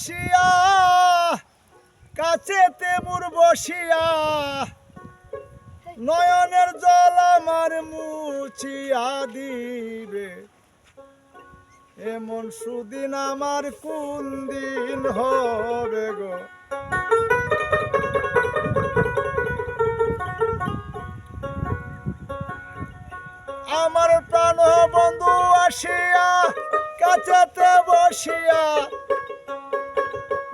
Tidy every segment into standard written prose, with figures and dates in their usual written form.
আসিয়া কাছেতে মোর বসিয়া নয়নের জল আমার মুছিয়া দিবে এমন সুদিন আমার কোন দিন হবে গো। আমার প্রাণ বন্ধু আসিয়া কাছেতে বসিয়া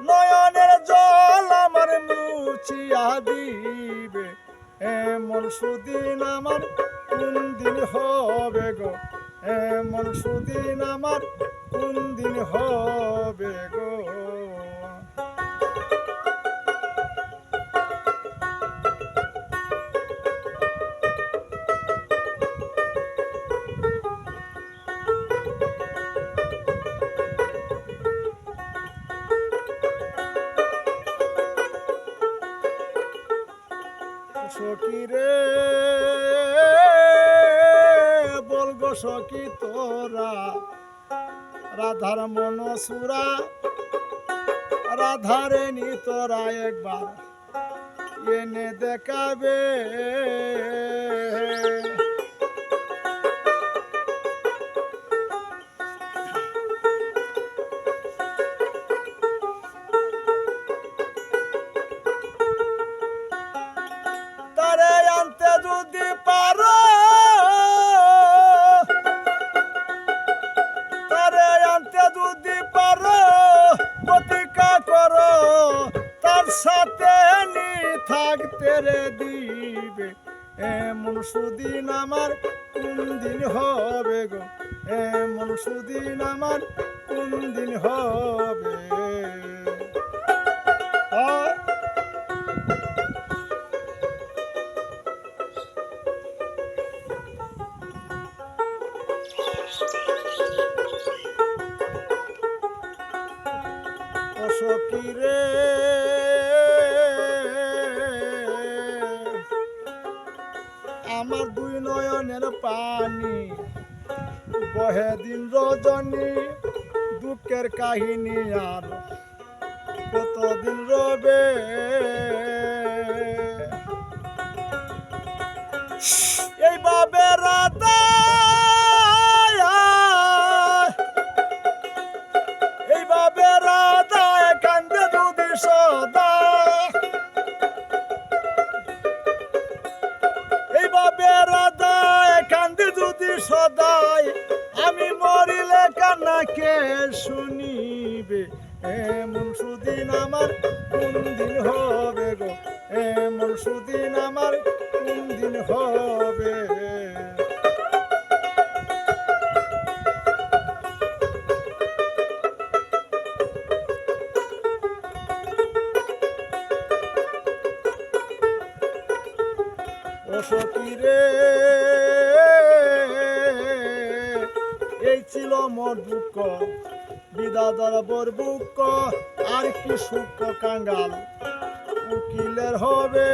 নয়নের জল আমার মুছিয়া দিবে এমন সুদিন আমার কোন দিন হবে গো। এমন সুদিন আমার কোন দিন হবে গো। সখী রে বলগো সখী তোরা রাধার মন সুরা রাধারে নি তোরা একবার এনে দেখাবে তারে আনতে যদি পারো তারে আনতে যদি পারো প্রতিজ্ঞা করো তার সাথে নি থাকতে রে দিবে এমন সুদিন আমার কোন দিন হবে গো। এমন সুদিন আমার কোন দিন হবে। সখী রে আমার দুই নয়নের পানি বহে দিন রজনী দুঃখের কাহিনী আর কতদিন রবে এইভাবে রাধা এইভাবে রাধা কান্দে যদি সদা এইভাবে রাধা কান্দে যদি সদাই আমি মরিলে কান্নাকে শুনিবে এমন সুদিন আমার কোন দিন হবে গো। এমন সুদিন আমার কোন দিন হবে। ও সখী রে এই ছিল মোর দুঃখ বিদাদার বর বুক আর কি সুখ কাঙ্গাল উকিলের হবে।